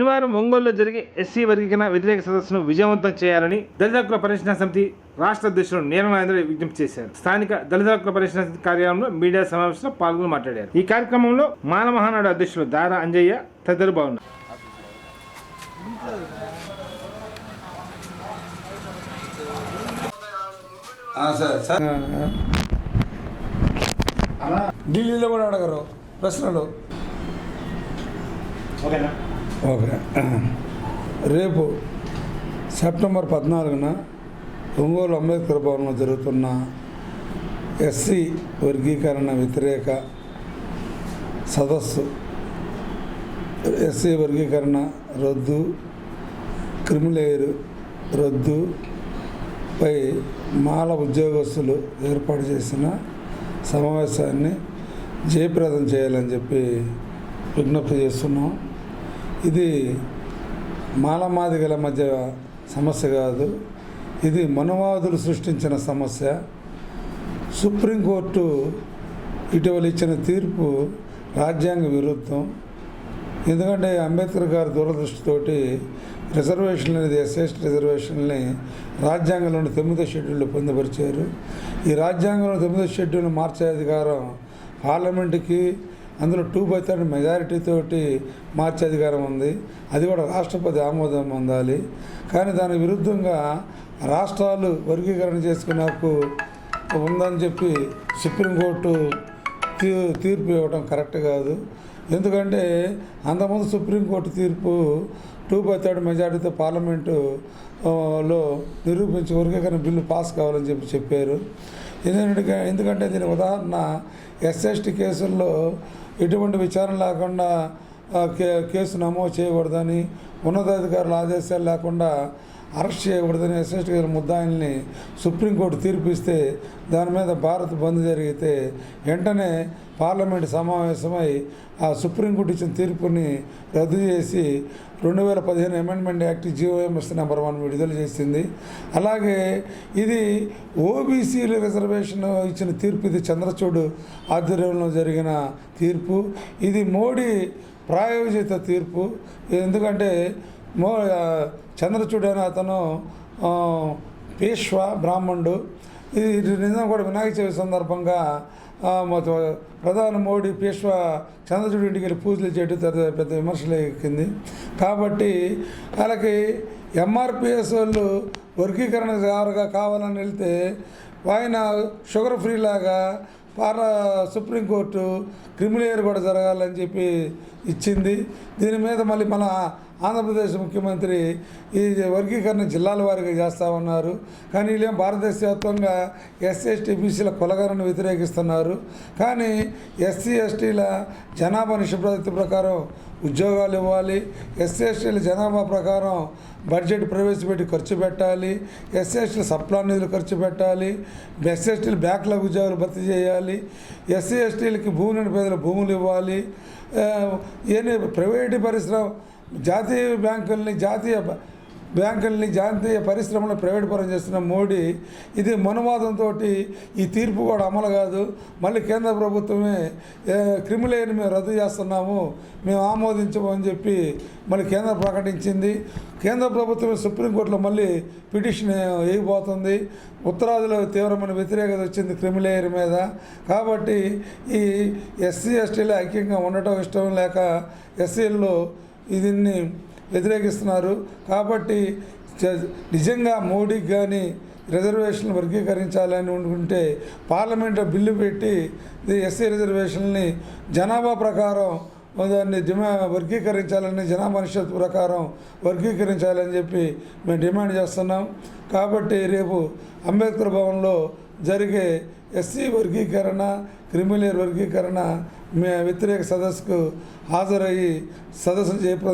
శనివారం ఒంగోలులో జరిగే ఎస్సీ వర్గీకరణ వ్యతిరేక సదస్సును విజయవంతం చేయాలని దళిత హక్కుల పరిరక్షణ సమితి రాష్ట్ర అధ్యక్షుడు నీలమహేంద్ర విజ్ఞప్తి చేశారు. స్థానిక దళిత హక్కుల పరిరక్షణ సమితి కార్యాలయంలో మీడియా సమావేశంలో పాల్గొని మాట్లాడారు. ఈ కార్యక్రమంలో మానవ మహానాడు అధ్యక్షులు దారా అంజయ్య తదితరులు బాగున్నారు. ఢిల్లీలో కూడా అడగరు ప్రశ్నలు. ఓకే, రేపు సెప్టెంబర్ 14న ఒంగోలు అంబేద్కర్ భవన్లో జరుగుతున్న ఎస్సీ వర్గీకరణ వ్యతిరేక సదస్సు, ఎస్సీ వర్గీకరణ రద్దు, క్రిమిలేయర్ రద్దుపై మాల ఉద్యోగస్తులు ఏర్పాటు చేసిన సమావేశాన్ని జయప్రదం చేయాలని చెప్పి విజ్ఞప్తి చేస్తున్నాం. ఇది మాలమాదిగల మధ్య సమస్య కాదు, ఇది మనువాదులు సృష్టించిన సమస్య. సుప్రీంకోర్టు ఇటీవల ఇచ్చిన తీర్పు రాజ్యాంగ విరుద్ధం. ఎందుకంటే అంబేద్కర్ గారి దూరదృష్టితోటి రిజర్వేషన్లు అనేది ఎస్సీ రిజర్వేషన్ని రాజ్యాంగంలోని 9వ షెడ్యూల్లో పొందుపరిచారు. ఈ రాజ్యాంగంలో 9వ షెడ్యూల్ను మార్చే అధికారం పార్లమెంటుకి, అందులో 2/3 మెజారిటీతోటి మార్చే అధికారం ఉంది. అది కూడా రాష్ట్రపతి ఆమోదం పొందాలి. కానీ దానికి విరుద్ధంగా రాష్ట్రాలు వర్గీకరణ చేసుకునే హక్కు ఉందని చెప్పి సుప్రీంకోర్టు తీర్పు ఇవ్వడం కరెక్ట్ కాదు. ఎందుకంటే అంతకుముందు సుప్రీంకోర్టు తీర్పు 2/3 మెజారిటీతో పార్లమెంటులో నిరూపించి వర్గీకరణ బిల్లు పాస్ కావాలని చెప్పారు. ఎందుకంటే దీని ఉదాహరణ ఎస్ఎస్టీ కేసుల్లో ఎటువంటి విచారణ లేకుండా కేసు నమోదు చేయకూడదని, ఉన్నతాధికారుల ఆదేశాలు లేకుండా అరెస్ట్ చేయకూడదని ఎస్ఎస్టీ ముద్దాయిల్ని సుప్రీంకోర్టు తీర్పిస్తే దాని మీద భారత్ బంద్ జరిగితే వెంటనే పార్లమెంట్ సమావేశమై ఆ సుప్రీంకోర్టు ఇచ్చిన తీర్పుని రద్దు చేసి 2015 అమెండ్మెంట్ యాక్ట్ GOMS నెంబర్ 1 విడుదల చేసింది. అలాగే ఇది ఓబీసీల రిజర్వేషన్ ఇచ్చిన తీర్పు, ఇది చంద్రచూడ్ ఆధ్వర్యంలో జరిగిన తీర్పు. ఇది మోడీ ప్రాయోజిత తీర్పు. ఎందుకంటే చంద్రచూడ్ అనే అతను పేష్వా బ్రాహ్మణుడు. ఇది నిజం కూడా వినాయక చవితి సందర్భంగా ప్రధాని మోడీ పేష్వా చంద్రచూడ్ ఇంటికి వెళ్ళి పూజలు చేయడం పెద్ద విమర్శలు ఎక్కింది. కాబట్టి వాళ్ళకి MRPS వాళ్ళు వర్గీకరణ కావాలని వెళ్తే ఆయన షుగర్ ఫ్రీ లాగా సుప్రీంకోర్టు క్రిమిలేయర్ కూడా జరగాలని చెప్పి ఇచ్చింది. దీని మీద మళ్ళీ మన ఆంధ్రప్రదేశ్ ముఖ్యమంత్రి ఈ వర్గీకరణ జిల్లాల వారీగా చేస్తూ ఉన్నారు. కానీ వీళ్ళేం భారతదేశ వ్యాప్తంగా SC/ST బీసీల కులగణను వ్యతిరేకిస్తున్నారు. కానీ SC/STల జనాభా నిష్పత్తి ప్రకారం ఉద్యోగాలు ఇవ్వాలి, SC/STల జనాభా ప్రకారం బడ్జెట్ ప్రవేశపెట్టి ఖర్చు పెట్టాలి, SC/STల సప్లా నిధులు ఖర్చు పెట్టాలి, SC/STల బ్యాక్లాగ్ ఉద్యోగాలు భర్తీ చేయాలి, SC/STలకి భూమి పేదల భూములు ఇవ్వాలి. ప్రైవేటు పరిశ్రమ జాతీయ పరిశ్రమలను ప్రైవేట్ పరం చేస్తున్న మోడీ ఇది మనువాదంతో ఈ తీర్పు కూడా అమలు కాదు. మళ్ళీ కేంద్ర ప్రభుత్వమే క్రిమిలేయర్ని మేము రద్దు చేస్తున్నాము, మేము ఆమోదించము అని చెప్పి మళ్ళీ కేంద్రం ప్రకటించింది. కేంద్ర ప్రభుత్వమే సుప్రీంకోర్టులో మళ్ళీ పిటిషన్ వేయబోతుంది. ఉత్తరాదిలో తీవ్రమైన వ్యతిరేకత వచ్చింది క్రిమిలేయర్ మీద. కాబట్టి ఈ SC/STలు ఐక్యంగా ఉండటం ఇష్టం లేక ఎస్సీల్లో దీన్ని వ్యతిరేకిస్తున్నారు. కాబట్టి నిజంగా మోడీకి కానీ రిజర్వేషన్లు వర్గీకరించాలని అనుకుంటే పార్లమెంట్లో బిల్లు పెట్టి ఎస్సీ రిజర్వేషన్ని జనాభా ప్రకారం దాన్ని వర్గీకరించాలని, జనాభా నిష్పత్తి ప్రకారం వర్గీకరించాలని చెప్పి మేము డిమాండ్ చేస్తున్నాం. కాబట్టి రేపు అంబేద్కర్ భవన్లో జరిగే ఎస్సీ వర్గీకరణ, క్రిమిలేయర్ వర్గీకరణ వ్యతిరేక సదస్సుకు హాజరయ్యి సదస్సును జయప్రదం